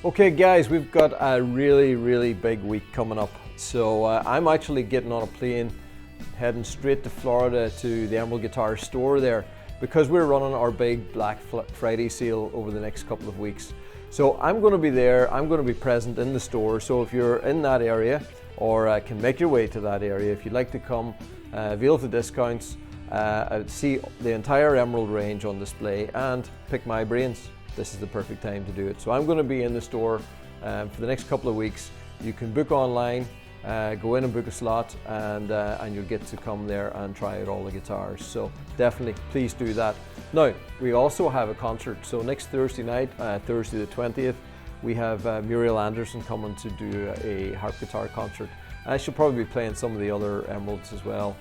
Okay guys, we've got a really big week coming up. So I'm actually getting on a plane, heading straight to Florida to the Emerald Guitar store there, because we're running our big Black Friday sale over the next couple of weeks. So I'm going to be there, I'm going to be present in the store. So if you're in that area or can make your way to that area, if you'd like to come, avail of the discounts, see the entire Emerald range on display and pick my brains, this is the perfect time to do it. So I'm going to be in the store for the next couple of weeks. You can book online, go in and book a slot, and you'll get to come there and try out all the guitars. So definitely, please do that. Now, we also have a concert. So next Thursday night, Thursday the 20th, we have Muriel Anderson coming to do a harp guitar concert. She'll probably be playing some of the other Emeralds as well,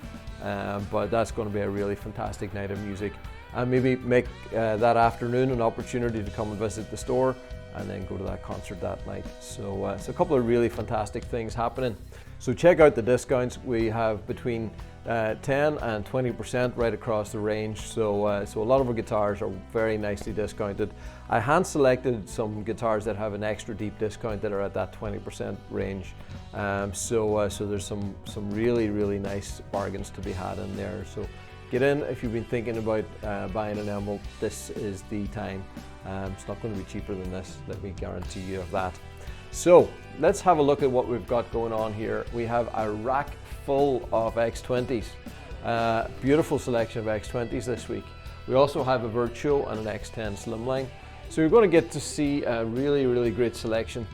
but that's going to be a really fantastic night of music. And maybe make that afternoon an opportunity to come and visit the store and then go to that concert that night. So it's a couple of really fantastic things happening. So check out the discounts. We have between 10 and 20% right across the range. So a lot of our guitars are very nicely discounted. I hand selected some guitars that have an extra deep discount that are at that 20% range. So there's some really nice bargains to be had in there. So get in if you've been thinking about buying an Emerald. This is the time. It's not going to be cheaper than this, let me guarantee you of that. So let's have a look at what we've got going on here. We have a rack full of X20s. Beautiful selection of X20s this week. We also have a Virtue and an X10 Slimline. So you're going to get to see a really great selection.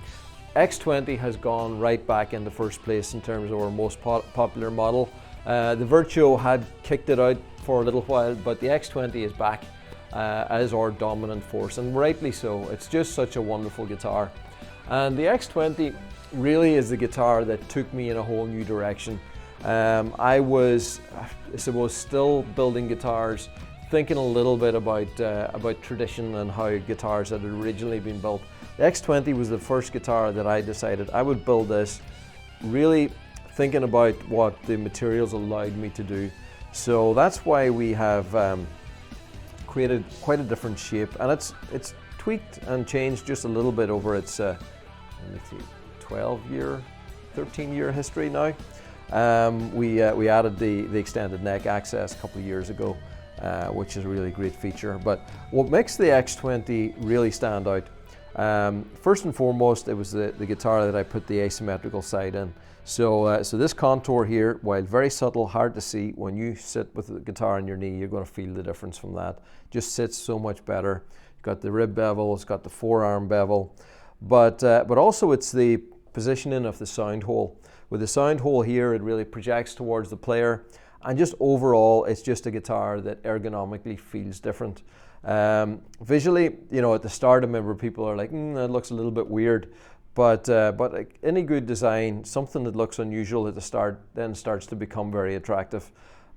X20 has gone right back into first place in terms of our most popular model. The Virtue had kicked it out for a little while, but the X20 is back as our dominant force, and rightly so. It's just such a wonderful guitar. And the X20 really is the guitar that took me in a whole new direction. I was, I suppose, still building guitars, thinking a little bit about tradition and how guitars had originally been built. The X20 was the first guitar that I decided I would build this, really thinking about what the materials allowed me to do. So that's why we have created quite a different shape, and it's tweaked and changed just a little bit over its 13-year history now. We added the extended neck access a couple of years ago, which is a really great feature. But what makes the X20 really stand out, first and foremost, it was the guitar that I put the asymmetrical side in. So this contour here, while very subtle, hard to see, when you sit with the guitar on your knee, you're going to feel the difference from that. Just sits so much better. It's got the rib bevel, it's got the forearm bevel, but also it's the positioning of the sound hole. With the sound hole here, it really projects towards the player, and just overall, it's just a guitar that ergonomically feels different. Visually, you know, at the start, I remember people are like, that looks a little bit weird. But like any good design, something that looks unusual at the start then starts to become very attractive.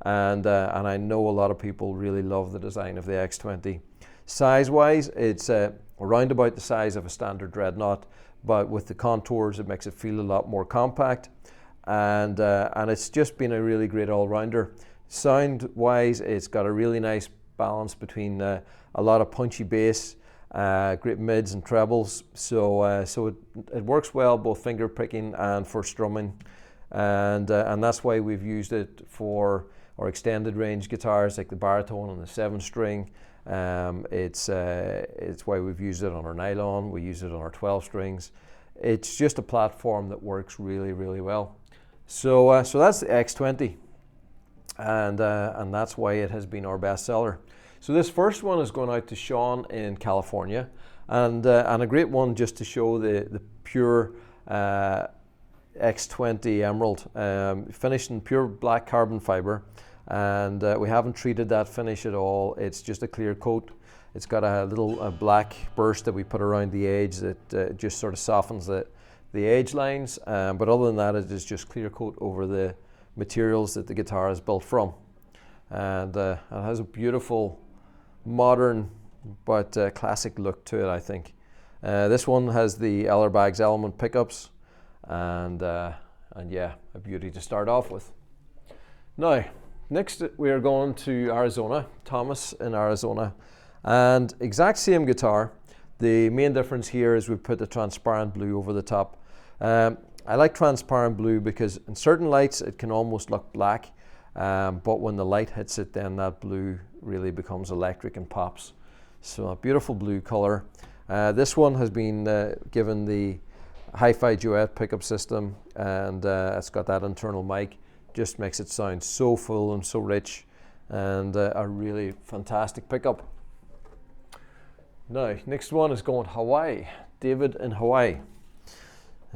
And I know a lot of people really love the design of the X20. Size-wise, it's around about the size of a standard Dreadnought, but with the contours, it makes it feel a lot more compact. And it's just been a really great all-rounder. Sound-wise, it's got a really nice balance between a lot of punchy bass, great mids and trebles, so it works well both finger picking and for strumming, and that's why we've used it for our extended range guitars like the baritone and the 7-string. It's why we've used it on our nylon. We use it on our 12 strings. It's just a platform that works really well. So that's the X20, and that's why it has been our best seller. So this first one is going out to Sean in California, and a great one just to show the pure X20 Emerald, finished in pure black carbon fiber, and we haven't treated that finish at all. It's just a clear coat. It's got a little black burst that we put around the edge that just sort of softens the edge lines, but other than that, it is just clear coat over the materials that the guitar is built from, and it has a beautiful modern but classic look to it, I think. This one has the Ellerbags element pickups, and yeah, a beauty to start off with. Now, next we are going to Arizona, Thomas in Arizona, and exact same guitar. The main difference here is we put the transparent blue over the top. I like transparent blue because in certain lights it can almost look black, but when the light hits it, then that blue really becomes electric and pops. So a beautiful blue color. This one has been given the hi-fi duet pickup system, and it's got that internal mic. Just makes it sound so full and so rich, and a really fantastic pickup. Now, next one is going Hawaii. David in Hawaii.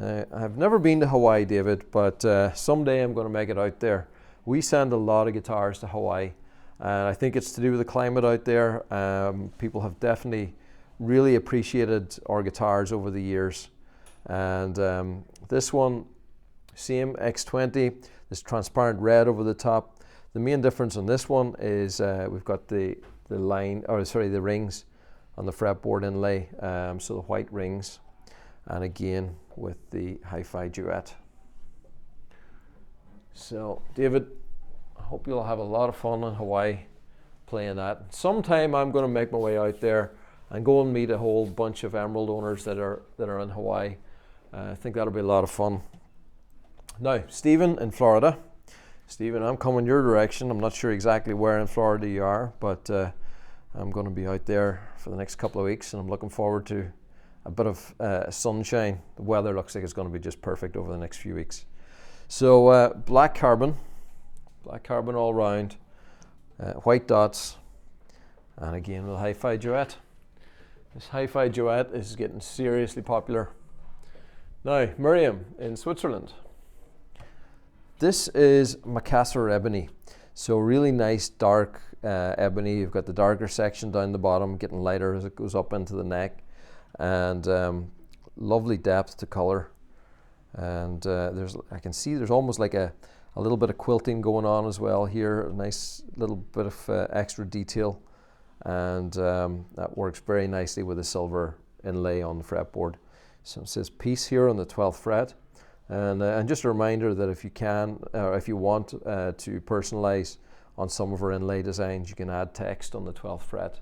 I've never been to Hawaii, David, but someday I'm going to make it out there. We send a lot of guitars to Hawaii, and I think it's to do with the climate out there. People have definitely really appreciated our guitars over the years. And this one, same X20, this transparent red over the top. The main difference on this one is we've got the rings on the fretboard inlay, so the white rings, and again with the hi-fi duet. So David, I hope you'll have a lot of fun in Hawaii playing that. Sometime I'm going to make my way out there and go and meet a whole bunch of Emerald owners that are in Hawaii. I think that'll be a lot of fun. Now, Stephen in Florida. Stephen, I'm coming your direction. I'm not sure exactly where in Florida you are, but I'm going to be out there for the next couple of weeks, and I'm looking forward to a bit of sunshine. The weather looks like it's going to be just perfect over the next few weeks. So black carbon all round, white dots, and again with hi-fi duet. This hi-fi duet is getting seriously popular. Now, Miriam in Switzerland. This is Macassar ebony. So really nice dark ebony. You've got the darker section down the bottom, getting lighter as it goes up into the neck, and lovely depth to color. And I can see there's almost like a little bit of quilting going on as well here. A nice little bit of extra detail, and that works very nicely with the silver inlay on the fretboard. So it says peace here on the 12th fret, and just a reminder that if you can, or if you want to personalize on some of our inlay designs, you can add text on the 12th fret,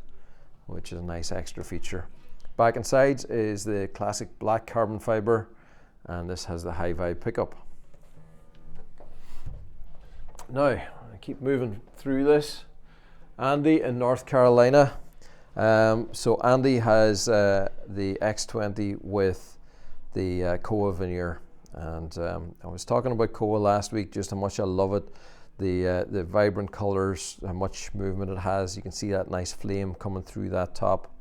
which is a nice extra feature. Back and sides is the classic black carbon fiber, and this has the hi-fi pickup. Now, I keep moving through this. Andy in North Carolina. So Andy has the X20 with the Koa veneer, and I was talking about Koa last week, just how much I love it. The vibrant colors, how much movement it has. You can see that nice flame coming through that top,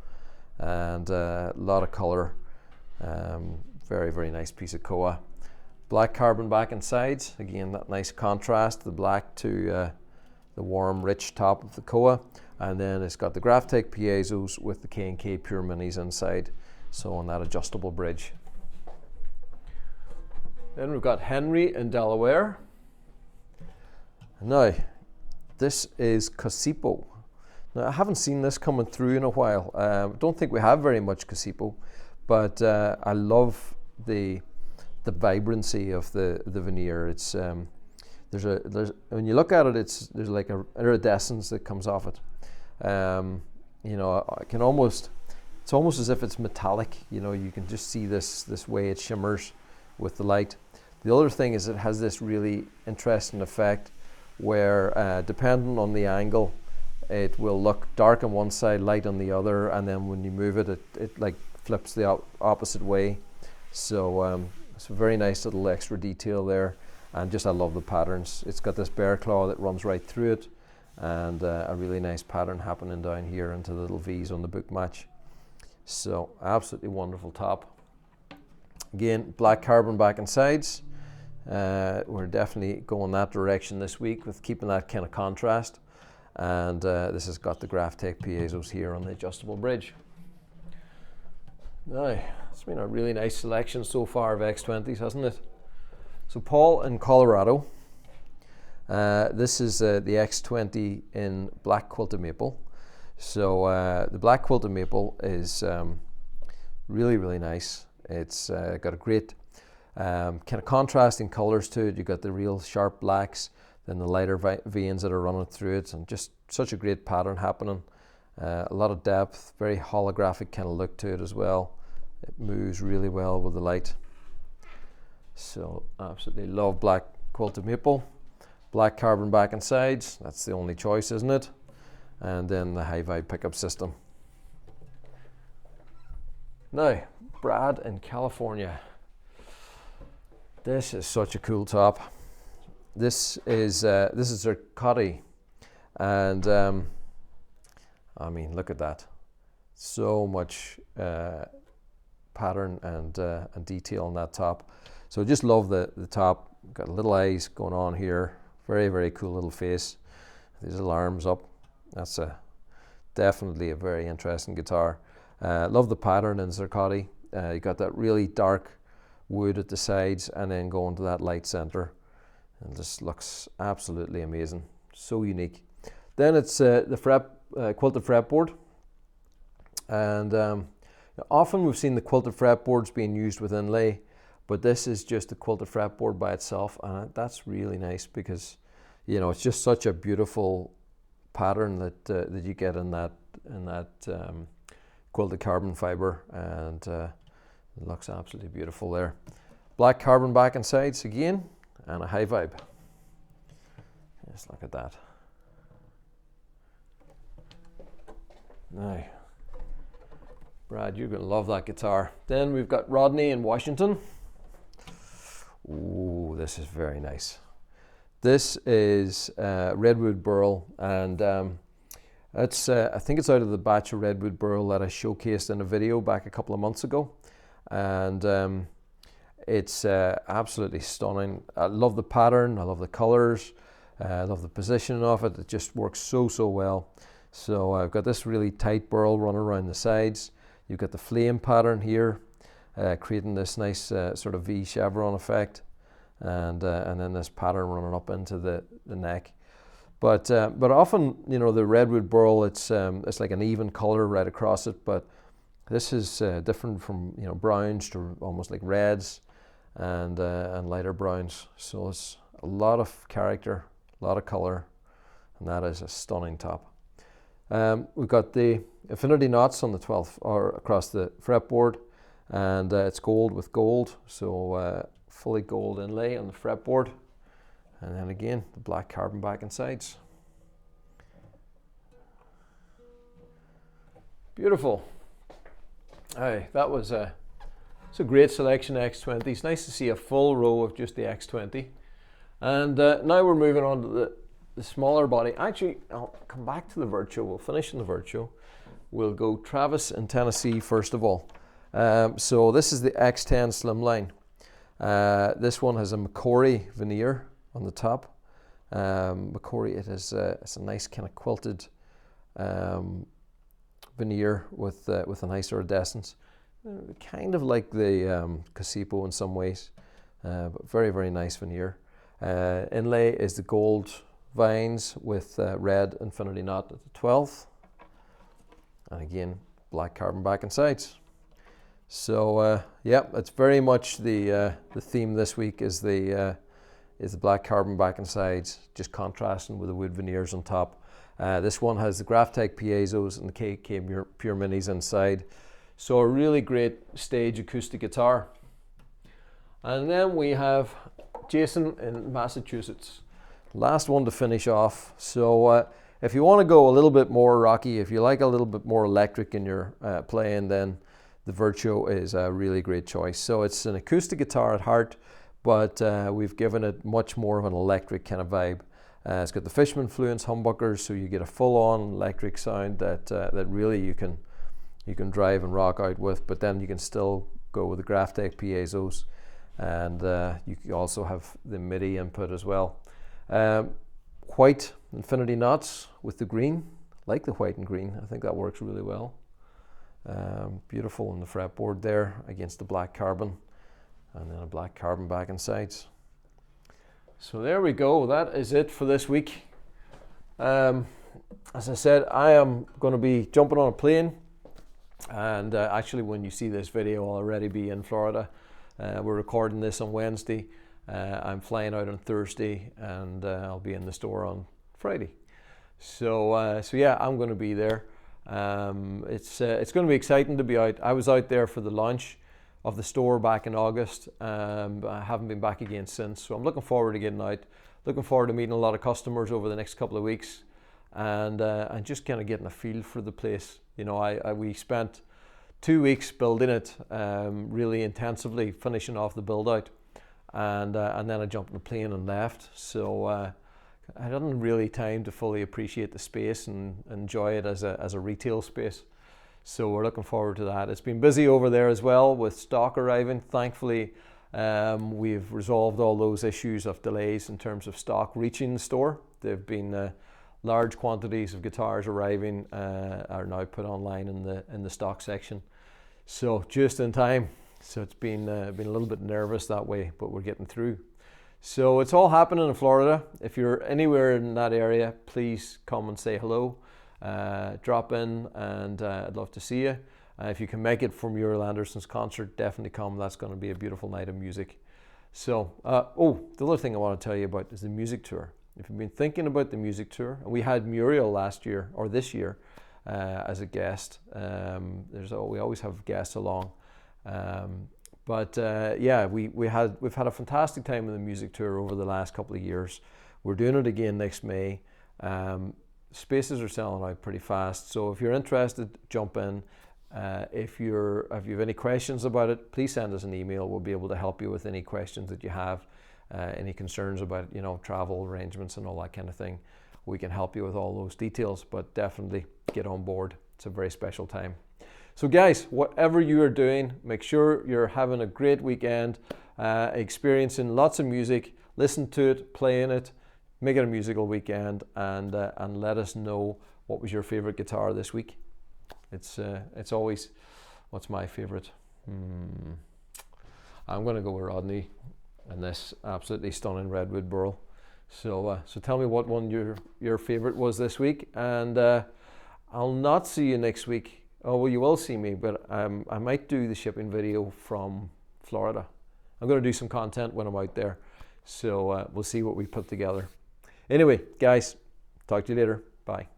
and a lot of color. Very, very nice piece of Koa. Black carbon back and sides. Again, that nice contrast, the black to the warm, rich top of the Koa. And then it's got the Graphtec piezos with the K&K Pure Minis inside. So on that adjustable bridge. Then we've got Henry in Delaware. Now, this is Casipo. Now, I haven't seen this coming through in a while. Don't think we have very much Casipo, but I love the vibrancy of the veneer. It's there's when you look at it, there's like a iridescence that comes off it. You know, it's almost as if it's metallic. You know, you can just see this way it shimmers with the light. The other thing is it has this really interesting effect where depending on the angle, it will look dark on one side, light on the other, and then when you move it, it like flips the opposite way. So it's a very nice little extra detail there, and just I love the patterns. It's got this bear claw that runs right through it, and a really nice pattern happening down here into the little V's on the book match. So absolutely wonderful top. Again, black carbon back and sides. We're definitely going that direction this week with keeping that kind of contrast. And this has got the Graphtec piezos here on the adjustable bridge. Now, it's been a really nice selection so far of X20s, hasn't it? So Paul in Colorado. This is the X20 in black quilted maple. So the black quilted maple is really, really nice. It's got a great kind of contrasting colors to it. You've got the real sharp blacks, then the lighter veins that are running through it, and just such a great pattern happening. A lot of depth, very holographic kind of look to it as well. It moves really well with the light. So absolutely love black quilted maple. Black carbon back and sides, that's the only choice, isn't it? And then the high vibe pickup system. Now, Brad in California. This is such a cool top. This is their Cotty, and I mean, look at that. So much pattern and detail on that top. So just love the top. Got little eyes going on here. Very, very cool little face. These little arms up. That's definitely a very interesting guitar. Love the pattern in Zircotti. You got that really dark wood at the sides and then going to that light center. And just looks absolutely amazing. So unique. Then it's the quilted fretboard. And often we've seen the quilted fretboards being used with inlay, but this is just the quilted fretboard by itself, and that's really nice because, you know, it's just such a beautiful pattern that you get in that quilted carbon fiber, and it looks absolutely beautiful there. Black carbon back and sides again, and a high vibe. Just look at that. Now, Brad, you're going to love that guitar. Then we've got Rodney in Washington. Ooh, this is very nice. This is Redwood Burl, and it's I think it's out of the batch of Redwood Burl that I showcased in a video back a couple of months ago, and it's absolutely stunning. I love the pattern, I love the colors, I love the positioning of it. It just works so well. So I've got this really tight burl running around the sides. You've got the flame pattern here, creating this nice sort of V chevron effect, and then this pattern running up into the neck. But often, you know, the Redwood Burl, it's like an even color right across it. But this is different from, you know, browns to almost like reds, and lighter browns. So it's a lot of character, a lot of color, and that is a stunning top. We've got the infinity knots on the 12th or across the fretboard, and it's gold with gold, so fully gold inlay on the fretboard, and then again the black carbon back and sides. Beautiful. Aye, that was it's a great selection of X20s. Nice to see a full row of just the X20, and now we're moving on to the smaller body. Actually, I'll come back to the Virtue. We'll finish in the Virtue. We'll go Travis in Tennessee first of all. So this is the X10 Slimline. This one has a Macquarie veneer on the top. Macquarie, it's a nice kind of quilted veneer with a nice iridescence. Kind of like the Casipo in some ways, but very, very nice veneer. Inlay is the gold vines with red infinity knot at the 12th, and again black carbon back and sides. So yeah, it's very much the theme this week is the black carbon back and sides, just contrasting with the wood veneers on top. This one has the Graphtec piezos and the KK Pure Minis inside, so a really great stage acoustic guitar. And then we have Jason in Massachusetts. Last one to finish off. So if you want to go a little bit more rocky, if you like a little bit more electric in your playing, then the Virtue is a really great choice. So it's an acoustic guitar at heart, but we've given it much more of an electric kind of vibe. It's got the Fishman Fluence humbuckers, so you get a full-on electric sound that really you can drive and rock out with. But then you can still go with the Graphtec piezos, and you also have the MIDI input as well. White infinity knots with the green, like the white and green. I think that works really well. Beautiful on the fretboard there against the black carbon, and then a black carbon back and sides. So there we go. That is it for this week. As I said, I am going to be jumping on a plane, and actually when you see this video I'll already be in Florida. We're recording this on Wednesday. I'm flying out on Thursday, and I'll be in the store on Friday. So yeah, I'm going to be there. It's going to be exciting to be out. I was out there for the launch of the store back in August, but I haven't been back again since. So I'm looking forward to getting out, looking forward to meeting a lot of customers over the next couple of weeks, and just kind of getting a feel for the place. You know, we spent 2 weeks building it really intensively, finishing off the build out, and then I jumped in the plane and left. So I hadn't really time to fully appreciate the space and enjoy it as a retail space. So we're looking forward to that. It's been busy over there as well with stock arriving. Thankfully, we've resolved all those issues of delays in terms of stock reaching the store. They've been large quantities of guitars arriving are now put online in the stock section. So just in time. So it's been a little bit nervous that way, but we're getting through. So it's all happening in Florida. If you're anywhere in that area, please come and say hello. Drop in, and I'd love to see you. If you can make it from Muriel Anderson's concert, definitely come. That's going to be a beautiful night of music. So, the other thing I want to tell you about is the music tour. If you've been thinking about the music tour, and we had Muriel last year or this year as a guest. We always have guests along, yeah, we've had a fantastic time in the music tour over the last couple of years. We're doing it again next May. Spaces are selling out pretty fast, so if you're interested, jump in. If you have any questions about it, please send us an email. We'll be able to help you with any questions that you have, any concerns about, you know, travel arrangements and all that kind of thing. We can help you with all those details, but definitely get on board. It's a very special time. So guys, whatever you are doing, make sure you're having a great weekend, experiencing lots of music, listen to it, playing it, make it a musical weekend, and let us know what was your favorite guitar this week. It's always, what's my favorite? I'm going to go with Rodney and this absolutely stunning Redwood Burl. So tell me what one your favorite was this week, and I'll not see you next week. Oh well, you will see me, but I might do the shipping video from Florida. I'm going to do some content when I'm out there, so we'll see what we put together. Anyway, guys, talk to you later. Bye.